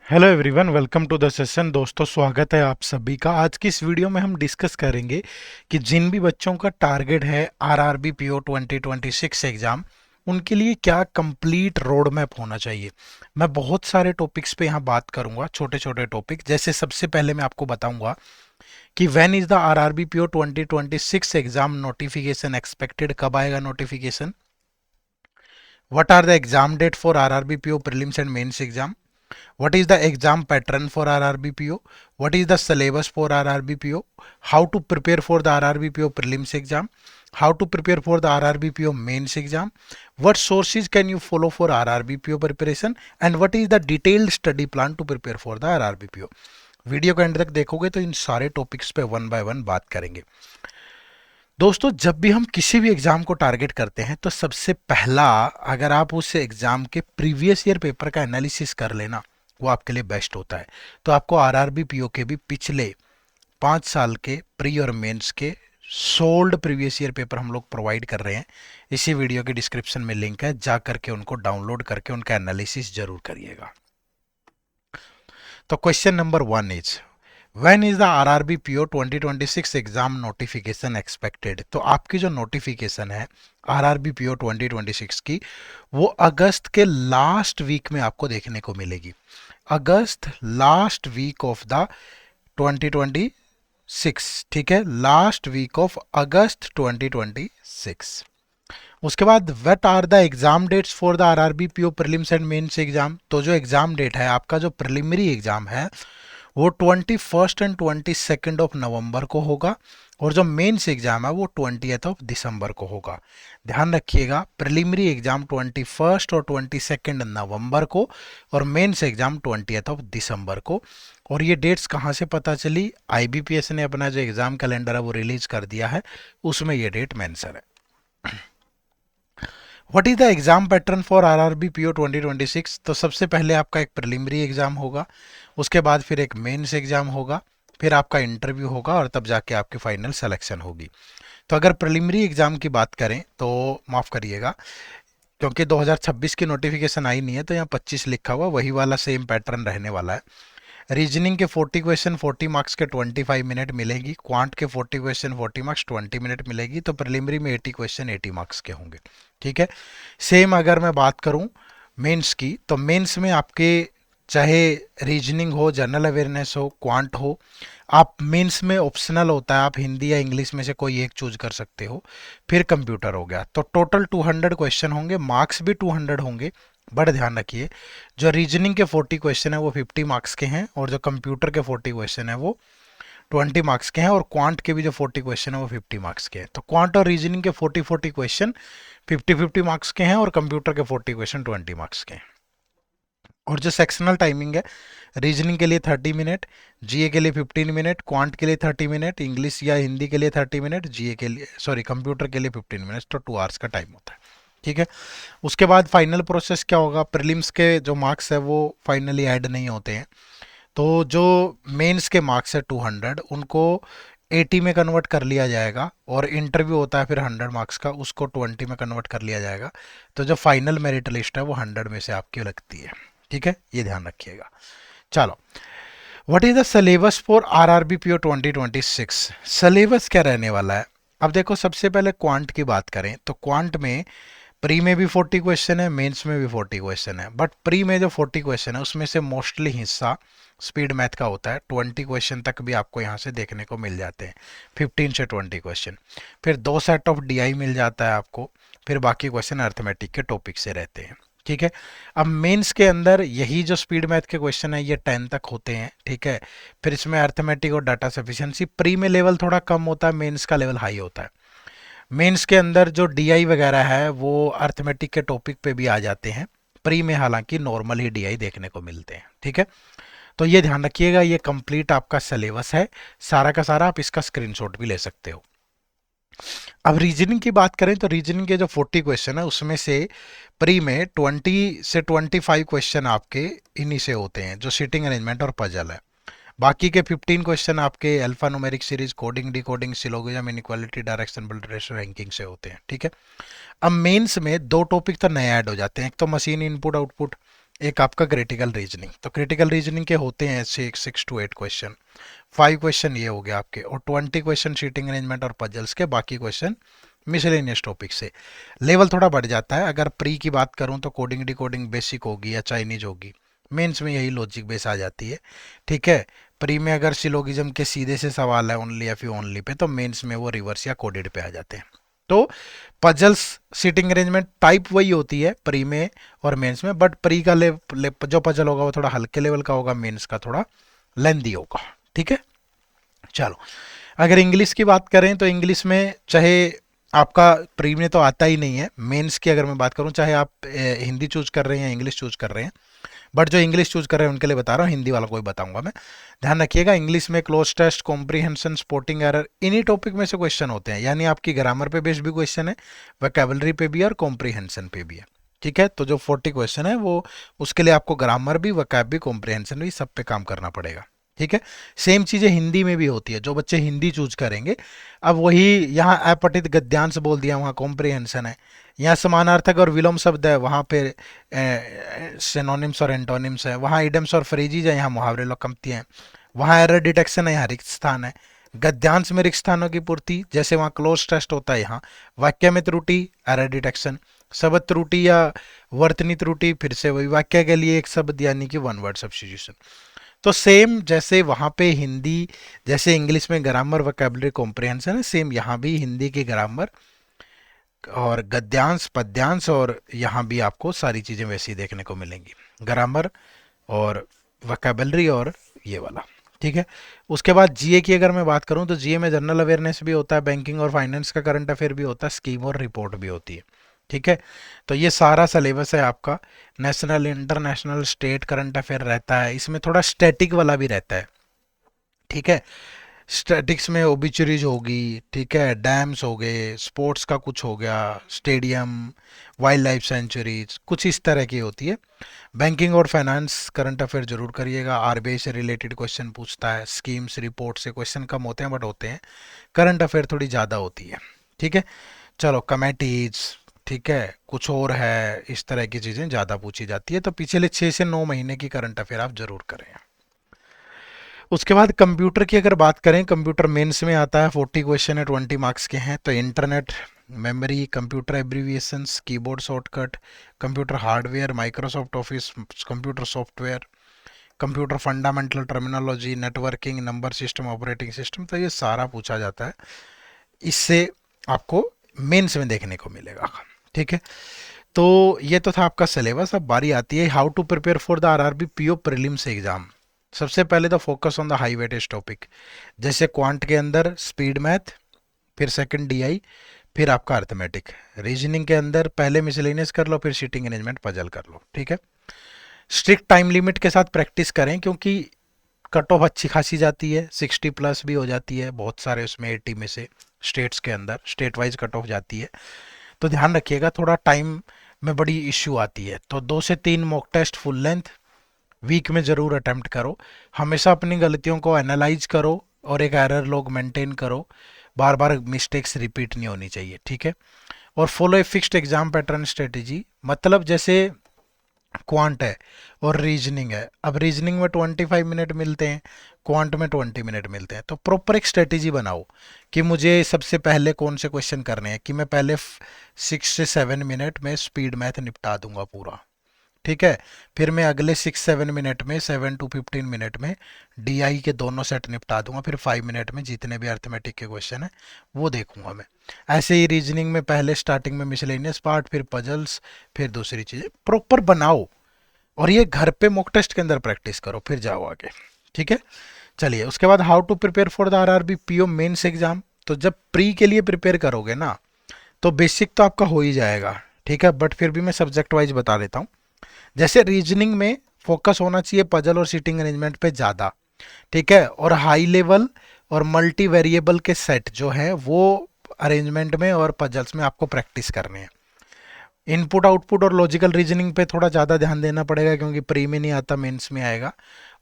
Hello everyone, welcome to the session. दोस्तों, स्वागत है आप सभी का। आज की इस वीडियो में हम डिस्कस करेंगे कि जिन भी बच्चों का टारगेट है आरआरबी पीओ 2026 एग्जाम, उनके लिए क्या कंप्लीट रोड मैप होना चाहिए। मैं बहुत सारे टॉपिक्स पे यहाँ बात करूंगा, छोटे छोटे टॉपिक। जैसे सबसे पहले मैं आपको बताऊंगा कि when is the RRB PO 2026 exam notification expected, कब आएगा notification. What are the exam date for RRB PO prelims and mains exam. What is the exam pattern for RRBPO? What is the syllabus for RRBPO? How to prepare for the RRBPO prelims exam? How to prepare for the RRBPO mains exam? What sources can you follow for RRBPO preparation? And what is the detailed study plan to prepare for the RRBPO? Video को and तक देखोगे तो इन सारे topics पे one by one बात करेंगे। दोस्तों, जब भी हम किसी भी एग्जाम को टारगेट करते हैं तो सबसे पहला, अगर आप उस एग्जाम के प्रीवियस ईयर पेपर का एनालिसिस कर लेना, वो आपके लिए बेस्ट होता है। तो आपको आरआरबी पीओ के भी पिछले 5 साल के प्री और मेंस के सोल्ड प्रीवियस ईयर पेपर हम लोग प्रोवाइड कर रहे हैं। इसी वीडियो के डिस्क्रिप्शन में लिंक है, जा करके उनको डाउनलोड करके उनका एनालिसिस जरूर करिएगा। तो question number 1 is, when is the RRB PO 2026 exam notification expected. तो आपकी जो नोटिफिकेशन है आरआरबी पीओ 2026 की, वो अगस्त के लास्ट वीक में आपको देखने को मिलेगी। अगस्त लास्ट वीक ऑफ द 2026, ठीक है, लास्ट वीक ऑफ अगस्त 2026। उसके बाद what are the exam dates for the RRB PO prelims and mains exam. तो जो एग्जाम डेट है आपका, जो प्रिलिमिनरी एग्जाम है, वो 21 एंड 22 ऑफ नवंबर को होगा, और जो मेंस एग्जाम है वो 20 ऑफ दिसंबर को होगा। ध्यान रखिएगा, प्रिलिमिनरी एग्जाम 21 और 22 नवंबर को, और मेंस एग्जाम 20 ऑफ दिसंबर को। और ये डेट्स कहाँ से पता चली? आईबीपीएस ने अपना जो एग्जाम कैलेंडर है वो रिलीज कर दिया है, उसमें ये डेट मेंशन है। What is the exam pattern for RRB PO 2026। तो सबसे पहले आपका एक प्रिलिमिनरी एग्जाम होगा, उसके बाद फिर एक मेंस एग्जाम होगा, फिर आपका इंटरव्यू होगा, और तब जाके आपकी फाइनल सिलेक्शन होगी। तो अगर प्रिलिमिनरी एग्जाम की बात करें तो माफ़ करिएगा, क्योंकि 2026 की नोटिफिकेशन आई नहीं है, तो यहाँ 25 लिखा हुआ, वही वाला सेम पैटर्न रहने वाला है। रीजनिंग के 40 क्वेश्चन 40 मार्क्स के 25 मिनट मिलेगी। क्वांट के 40 क्वेश्चन 40 मार्क्स 20 मिनट मिलेगी। तो प्रिलिमिनरी में 80 क्वेश्चन 80 मार्क्स के होंगे, ठीक है। सेम अगर मैं बात करूं मेंस की, तो मेंस में आपके चाहे रीजनिंग हो, जनरल अवेयरनेस हो, क्वांट हो, आप मेंस में ऑप्शनल होता है, आप हिंदी या इंग्लिश में से कोई एक चूज कर सकते हो। फिर कंप्यूटर हो गया, तो टोटल 200 क्वेश्चन होंगे, मार्क्स भी 200 होंगे। बड़ा ध्यान रखिए, जो रीजनिंग के 40 क्वेश्चन है वो 50 मार्क्स के हैं, और जो कंप्यूटर के 40 क्वेश्चन है वो 20 मार्क्स के हैं, और क्वांट के भी जो 40 क्वेश्चन है वो 50 मार्क्स के हैं। तो क्वांट और रीजनिंग के 40 क्वेश्चन 50 मार्क्स के हैं, और कंप्यूटर के 40 क्वेश्चन 20 मार्क्स के हैं। और जो सेक्शनल टाइमिंग है, रीजनिंग के लिए 30 मिनट, जीए के लिए 15 मिनट, क्वांट के लिए 30 मिनट, इंग्लिश या हिंदी के लिए 30 मिनट, जीए के लिए कंप्यूटर के लिए 15 मिनट। तो 2 आवर्स का टाइम होता है, ठीक है। उसके बाद फाइनल प्रोसेस क्या होगा? प्रीलिम्स के जो मार्क्स है वो फाइनली ऐड नहीं होते हैं, तो जो मेंस के मार्क्स है 200, उनको 80 में कन्वर्ट कर लिया जाएगा, और इंटरव्यू होता है फिर 100 मार्क्स का, उसको 20 में कन्वर्ट कर लिया जाएगा। तो जो फाइनल मेरिट लिस्ट है वो 100 में से आपकी लगती है, ठीक है, ये ध्यान रखिएगा। चलो, what is the syllabus for RRB PO 2026। Syllabus क्या रहने वाला है? अब देखो, सबसे पहले क्वांट की बात करें तो क्वांट में प्री में भी 40 क्वेश्चन है, मेंस में भी 40 क्वेश्चन है। बट प्री में जो 40 क्वेश्चन है उसमें से मोस्टली हिस्सा स्पीड मैथ का होता है। 20 क्वेश्चन तक भी आपको यहाँ से देखने को मिल जाते हैं, 15 से 20 क्वेश्चन। फिर 2 सेट ऑफ डीआई मिल जाता है आपको, फिर बाकी क्वेश्चन अर्थमेटिक के टॉपिक से रहते हैं, ठीक है। अब मेंस के अंदर यही जो स्पीड मैथ के क्वेश्चन है ये 10 तक होते हैं, ठीक है। फिर इसमें अर्थमेटिक और डाटा सफिशिएंसी, प्री में लेवल थोड़ा कम होता है, मेंस का लेवल हाई होता है। मेंस के अंदर जो डीआई वगैरह है वो अर्थमेटिक के टॉपिक पे भी आ जाते हैं, प्री में हालांकि नॉर्मल ही डीआई देखने को मिलते हैं, ठीक है। तो ये ध्यान रखिएगा, ये कंप्लीट आपका सिलेबस है, सारा का सारा। आप इसका स्क्रीनशॉट भी ले सकते हो। अब रीजनिंग की बात करें तो रीजनिंग के जो 40 क्वेश्चन है उसमें से प्री में 20 से 25 क्वेश्चन आपके इन्हीं से होते हैं, जो सीटिंग अरेंजमेंट और पजल है। बाकी के 15 क्वेश्चन आपके alpha numeric series, coding, decoding, syllogism, inequality, direction, ratio, ranking से होते हैं, ठीक है। अब मेंस में 2 टॉपिक तो नए ऐड हो जाते हैं, एक तो मशीन इनपुट आउटपुट, एक आपका क्रिटिकल रीजनिंग। तो क्रिटिकल रीजनिंग के होते हैं ऐसे 6 to 8 क्वेश्चन। 5 क्वेश्चन ये हो गए आपके, और 20 क्वेश्चन शीटिंग अरेंजमेंट और पजल्स के, बाकी क्वेश्चन मिसलेनियस टॉपिक से। लेवल थोड़ा बढ़ जाता है। अगर प्री की बात करूं तो कोडिंग डिकोडिंग बेसिक होगी या चाइनीज होगी। मेंस में यही लॉजिक बेस आ जाती है। ठीक है। प्री में अगर सिलोगिज्म के सीधे से सवाल है ओनली या फिर ओनली पे, तो मेंस में वो रिवर्स या कोडेड पे आ जाते हैं। तो पजल्स सीटिंग अरेंजमेंट टाइप वही होती है प्री में और मेंस में, बट प्री का जो पजल होगा वो थोड़ा हल्के लेवल का होगा, मेंस का थोड़ा लेंदी होगा। ठीक है। चलो, अगर इंग्लिश की बात करें तो इंग्लिश में चाहे आपका प्री में तो आता ही नहीं है, मेंस की अगर मैं बात करूं, चाहे आप हिंदी चूज कर रहे हैं या इंग्लिश चूज कर रहे हैं, बट जो इंग्लिश चूज कर रहे हैं उनके लिए बता रहा हूँ, हिंदी वाला को भी बताऊंगा मैं। ध्यान रखिएगा, इंग्लिश में cloze test, comprehension, spotting error, इन्हीं टॉपिक में से क्वेश्चन होते हैं। यानी आपकी ग्रामर पे बेस्ड भी क्वेश्चन है, वोकैबुलरी पे भी और कॉम्प्रीहेंशन पे भी है। ठीक है। तो जो 40 क्वेश्चन है वो, उसके लिए आपको ग्रामर भी, वोकैब भी, कॉम्प्रीहेंशन भी, सब पे काम करना पड़ेगा। ठीक है। सेम चीजें हिंदी में भी होती है। जो बच्चे हिंदी चूज करेंगे, अब वही यहाँ अपठित गद्यांश बोल दिया, वहाँ कॉम्प्रीहेंशन है। यहाँ समानार्थक और विलोम शब्द है, वहाँ पे सिनोनिम्स और एंटोनिम्स है। वहाँ इडम्स और फ्रेजीज है, यहाँ मुहावरे लोकम्ति हैं। वहाँ एरर डिटेक्शन है, यहाँ रिक्त स्थान है। गद्यांश में रिक्त स्थानों की पूर्ति, जैसे वहाँ क्लोज टेस्ट होता है, यहाँ वाक्य में त्रुटि, एरर डिटेक्शन। शब्द त्रुटि या वर्तनी त्रुटि, फिर से वही वाक्य के लिए एक शब्द यानी कि वन वर्ड सब्स्टिट्यूशन। तो सेम जैसे वहाँ पे हिंदी, जैसे इंग्लिश में ग्रामर, वोकैबुलरी, कॉम्प्रिहेंशन है, सेम यहाँ भी हिंदी की ग्रामर और गद्यांश, पद्यांश, और यहाँ भी आपको सारी चीज़ें वैसी देखने को मिलेंगी, ग्रामर और वोकैबुलरी और ये वाला। ठीक है। उसके बाद जीए की अगर मैं बात करूँ तो जीए में जनरल अवेयरनेस भी होता है, बैंकिंग और फाइनेंस का करंट अफेयर भी होता है, स्कीम और रिपोर्ट भी होती है। ठीक है। तो ये सारा सिलेबस है आपका। National, international, state current affair रहता है, इसमें थोड़ा स्टैटिक वाला भी रहता है। ठीक है। स्टैटिक्स में ओबिचुरीज होगी, ठीक है, डैम्स हो गए, स्पोर्ट्स का कुछ हो गया, स्टेडियम, वाइल्ड लाइफ सेंचुरीज, कुछ इस तरह की होती है। बैंकिंग और फाइनेंस करंट अफेयर जरूर करिएगा, आरबीआई से रिलेटेड क्वेश्चन पूछता है, स्कीम्स रिपोर्ट से क्वेश्चन कम होते हैं बट होते हैं, करंट अफेयर थोड़ी ज़्यादा होती है। ठीक है। चलो, कमेटीज, ठीक है, कुछ और है, इस तरह की चीज़ें ज़्यादा पूछी जाती है। तो पिछले 6 से 9 महीने की करंट अफेयर आप जरूर करें। उसके बाद कंप्यूटर की अगर बात करें, कंप्यूटर मेंस में आता है, 40 क्वेश्चन है, 20 मार्क्स के हैं। तो internet, memory, computer abbreviations, keyboard shortcut, computer hardware, Microsoft office, computer software, computer fundamental terminology, networking, number system, operating system, तो ये सारा पूछा जाता है। इससे आपको मेंस में देखने को मिलेगा। ठीक है। तो ये तो था आपका सिलेबस। अब बारी आती है how to prepare for the RRB PO prelims exam. सबसे पहले तो focus on the high weightage topic, जैसे क्वांट के अंदर स्पीड मैथ, फिर सेकंड डीआई, फिर आपका अर्थमेटिक। रीजनिंग के अंदर पहले मिसलेनियस कर लो, फिर सीटिंग अरेंजमेंट, पजल कर लो। ठीक है। स्ट्रिक्ट टाइम लिमिट के साथ प्रैक्टिस करें, क्योंकि कट ऑफ अच्छी खासी जाती है, 60+ भी हो जाती है बहुत सारे उसमें, 80 में से स्टेट्स के अंदर स्टेट वाइज कट ऑफ जाती है। तो ध्यान रखिएगा, थोड़ा टाइम में बड़ी इश्यू आती है। तो 2 से 3 mock test full length week में ज़रूर अटेम्प्ट करो। हमेशा अपनी गलतियों को एनालाइज करो और एक एरर लॉग मेंटेन करो। बार बार मिस्टेक्स रिपीट नहीं होनी चाहिए। ठीक है। और follow a fixed exam pattern strategy, मतलब जैसे क्वांट है और रीजनिंग है, अब रीजनिंग में 25 मिनट मिलते हैं, क्वांट में 20 मिनट मिलते हैं। तो प्रॉपर एक स्ट्रेटेजी बनाओ कि मुझे सबसे पहले कौन से क्वेश्चन करने हैं, कि मैं पहले 6 से 7 मिनट में स्पीड मैथ निपटा दूंगा पूरा। ठीक है। फिर मैं अगले 6-7 मिनट में, 7 to 15 मिनट में डीआई के दोनों सेट निपटा दूंगा। फिर 5 मिनट में जितने भी अर्थमेटिक के क्वेश्चन है वो देखूंगा मैं। ऐसे ही रीजनिंग में पहले स्टार्टिंग में मिसलेनियस पार्ट, फिर पजल्स, फिर दूसरी चीजें प्रॉपर बनाओ। और ये घर पे मॉक टेस्ट के अंदर प्रैक्टिस करो, फिर जाओ आगे। ठीक है। चलिए, उसके बाद how to prepare for the RRB PO mains exam. तो जब प्री के लिए प्रिपेयर करोगे ना, तो बेसिक तो आपका हो ही जाएगा। ठीक है। बट फिर भी मैं सब्जेक्ट वाइज बता देता हूँ। जैसे रीजनिंग में फोकस होना चाहिए पजल और सीटिंग अरेंजमेंट पे ज़्यादा। ठीक है। और हाई लेवल और मल्टी वेरिएबल के सेट जो है वो अरेंजमेंट में और पजल्स में आपको प्रैक्टिस करने हैं। इनपुट आउटपुट और लॉजिकल रीजनिंग पे थोड़ा ज़्यादा ध्यान देना पड़ेगा, क्योंकि प्री में नहीं आता, मेंस में आएगा।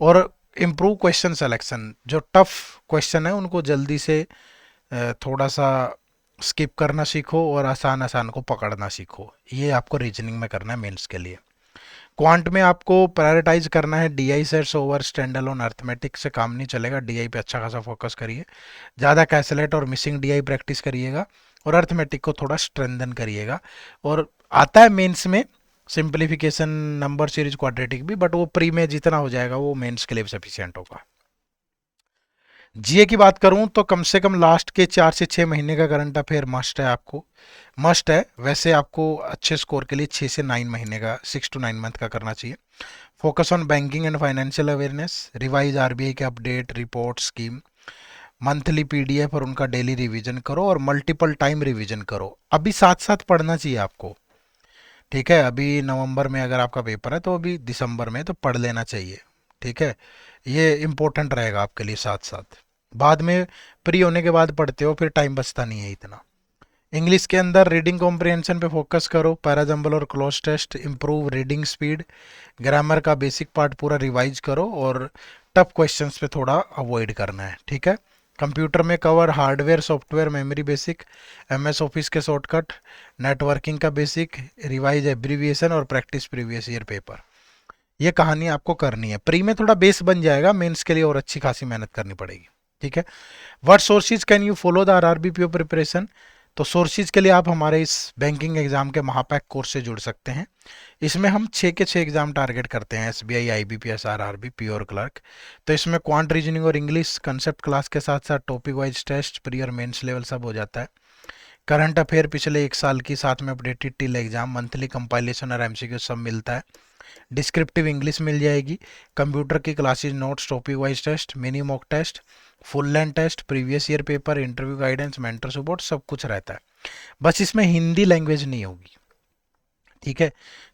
और इम्प्रूव क्वेश्चन सिलेक्शन, जो टफ क्वेश्चन है उनको जल्दी से थोड़ा सा स्किप करना सीखो और आसान आसान को पकड़ना सीखो। ये आपको रीजनिंग में करना है मेंस के लिए। क्वांट में आपको प्रायोरिटाइज करना है DI sets over stand alone arithmetic से काम नहीं चलेगा, डीआई पे अच्छा खासा फोकस करिए, ज़्यादा कैसलेट और मिसिंग डीआई प्रैक्टिस करिएगा और अर्थमेटिक को थोड़ा स्ट्रेंथन करिएगा। और आता है मेंस में सिंप्लीफिकेशन, नंबर सीरीज, क्वाड्रेटिक भी, बट वो प्री में जितना हो जाएगा वो मेंस के लिए सफिशियंट होगा। जीए की बात करूं तो कम से कम लास्ट के 4 से 6 महीने का करंट अफेयर मस्ट है आपको, मस्ट है। वैसे आपको अच्छे स्कोर के लिए 6 से 9 महीने का, 6 to 9 मंथ का करना चाहिए। Focus on banking and financial awareness, revise RBI के update, report, scheme, monthly PDF और उनका डेली रिवीजन करो और मल्टीपल टाइम रिवीजन करो। अभी साथ साथ पढ़ना चाहिए आपको, ठीक है। अभी नवंबर में अगर आपका पेपर है तो अभी दिसंबर में तो पढ़ लेना चाहिए, ठीक है। ये इंपॉर्टेंट रहेगा आपके लिए साथ साथ। बाद में प्री होने के बाद पढ़ते हो फिर टाइम बचता नहीं है इतना। इंग्लिश के अंदर रीडिंग कॉम्प्रिहेंशन पे फोकस करो, पैराजम्बल और cloze test, improve reading speed, grammar का बेसिक पार्ट पूरा रिवाइज करो और टफ क्वेश्चंस पे थोड़ा अवॉइड करना है, ठीक है। कंप्यूटर में cover hardware, software, memory basic, MS office के शॉर्टकट, नेटवर्किंग का बेसिक, रिवाइज एब्रीविएशन और प्रैक्टिस प्रीवियस ईयर पेपर। ये कहानी आपको करनी है, प्री में थोड़ा बेस बन जाएगा, मेंस के लिए और अच्छी खासी मेहनत करनी पड़ेगी, ठीक है। What sources can you follow the आरआरबीपीओ preparation? तो सोर्सेज के लिए आप हमारे इस बैंकिंग एग्जाम के महापैक कोर्स से जुड़ सकते हैं। इसमें हम 6 के 6 एग्जाम टारगेट करते हैं, एसबीआई, आईबीपीएस, आरआरबी, पीओ और क्लर्क। तो इसमें क्वांट, रीजनिंग और इंग्लिश कंसेप्ट क्लास के साथ साथ टॉपिक वाइज टेस्ट, प्री और मेंस लेवल सब हो जाता है। करंट अफेयर पिछले 1 साल की साथ में updated till exam, monthly compilation और एमसीक्यू सब मिलता है। डिस्क्रिप्टिव इंग्लिश मिल जाएगी, कंप्यूटर की classes, notes, topic wise test, mini mock test, full length test, previous year paper, interview guidance, mentor support, सब कुछ रहता है। बस इसमें हिंदी लैंग्वेज नहीं होगी, ठीक है।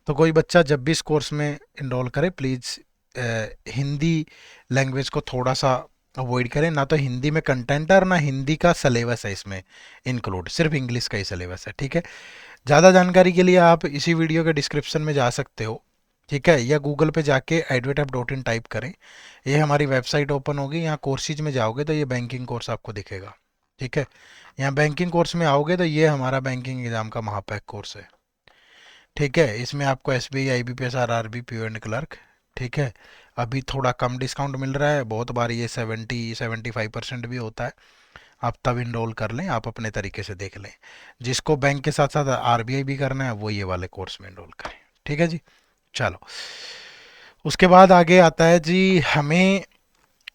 तो कोई बच्चा जब भी इस कोर्स में इनरोल करे प्लीज़ हिंदी लैंग्वेज को थोड़ा सा अवॉइड करें। ना तो हिंदी में कंटेंट है और ना हिंदी का सिलेबस है इसमें इंक्लूड, सिर्फ इंग्लिश का ही सिलेबस है, ठीक है। ज़्यादा जानकारी के लिए आप इसी वीडियो के डिस्क्रिप्शन में जा सकते हो, ठीक है, या गूगल पे जाके edwitap.in टाइप करें, ये हमारी वेबसाइट ओपन होगी। यहाँ कोर्सेज में जाओगे तो ये बैंकिंग कोर्स आपको दिखेगा, ठीक है। यहाँ बैंकिंग कोर्स में आओगे तो ये हमारा बैंकिंग एग्जाम का महापैक कोर्स है, ठीक है। इसमें आपको SBI, IBPS, RRB, PO and clerk, ठीक है। अभी थोड़ा कम डिस्काउंट मिल रहा है, बहुत बार ये 70-75% भी होता है। आप तब इनरोल कर लें, आप अपने तरीके से देख लें। जिसको बैंक के साथ साथ आरबीआई भी करना है वो ये वाले कोर्स में इनरोल करें, ठीक है जी। चलो, उसके बाद आगे आता है जी हमें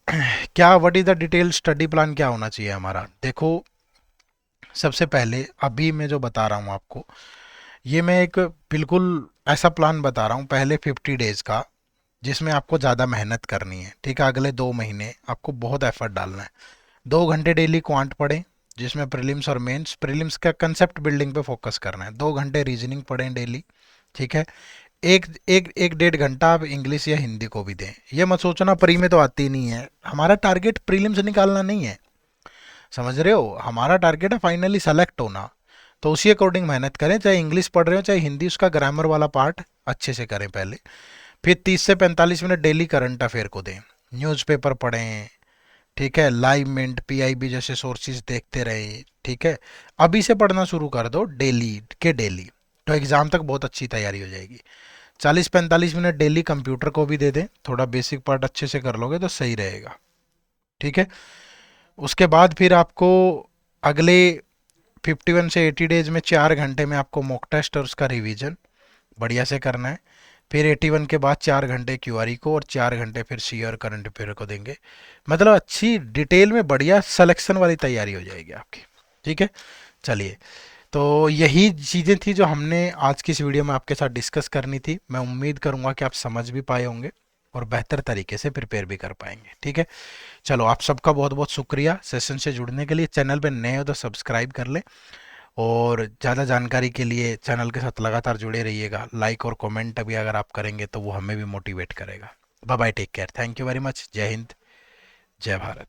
क्या, what is the detail study plan, क्या होना चाहिए हमारा। देखो, सबसे पहले अभी मैं जो बता रहा हूँ आपको, ये मैं एक बिल्कुल ऐसा प्लान बता रहा हूँ पहले 50 डेज का, जिसमें आपको ज़्यादा मेहनत करनी है, ठीक है। अगले 2 महीने आपको बहुत एफर्ट डालना है। 2 घंटे डेली क्वांट पढ़ें, जिसमें प्रीलिम्स और मेंस, प्रीलिम्स का कंसेप्ट बिल्डिंग पे फोकस करना है। 2 घंटे रीजनिंग पढ़ें डेली, ठीक है। एक एक एक 1.5 घंटा आप इंग्लिश या हिंदी को भी दें। ये मत सोचना प्री में तो आती नहीं है, हमारा टारगेट प्रीलिम्स निकालना नहीं है, समझ रहे हो। हमारा टारगेट है फाइनली सेलेक्ट होना। तो उसी अकॉर्डिंग मेहनत करें, चाहे इंग्लिश पढ़ रहे हो चाहे हिंदी, उसका ग्रामर वाला पार्ट अच्छे से करें पहले। फिर 30 से 45 मिनट डेली करंट अफेयर को दें, न्यूज़पेपर पढ़ें, ठीक है। लाइव मिंट, पीआईबी जैसे सोर्सेज देखते रहे, ठीक है। अभी से पढ़ना शुरू कर दो डेली के डेली, तो एग्जाम तक बहुत अच्छी तैयारी हो जाएगी। 40-45 मिनट डेली कंप्यूटर को भी दे दें, थोड़ा बेसिक पार्ट अच्छे से कर लोगे तो सही रहेगा, ठीक है। उसके बाद फिर आपको अगले 51 से 80 डेज में 4 घंटे में आपको मॉक टेस्ट और उसका रिवीजन बढ़िया से करना है। फिर 81 के बाद 4 घंटे क्यूआरई को और 4 घंटे फिर सी और करंट अफेयर को देंगे। मतलब अच्छी डिटेल में बढ़िया सिलेक्शन वाली तैयारी हो जाएगी आपकी, ठीक है। चलिए, तो यही चीज़ें थी जो हमने आज की इस वीडियो में आपके साथ डिस्कस करनी थी। मैं उम्मीद करूंगा कि आप समझ भी पाए होंगे और बेहतर तरीके से प्रिपेयर भी कर पाएंगे, ठीक है। चलो, आप सबका बहुत बहुत शुक्रिया सेशन से जुड़ने के लिए। चैनल पे नए हो तो सब्सक्राइब कर लें और ज़्यादा जानकारी के लिए चैनल के साथ लगातार जुड़े रहिएगा। लाइक और कमेंट अभी अगर आप करेंगे तो वो हमें भी मोटिवेट करेगा। Bye bye, take care, thank you very much, जय हिंद, जय भारत।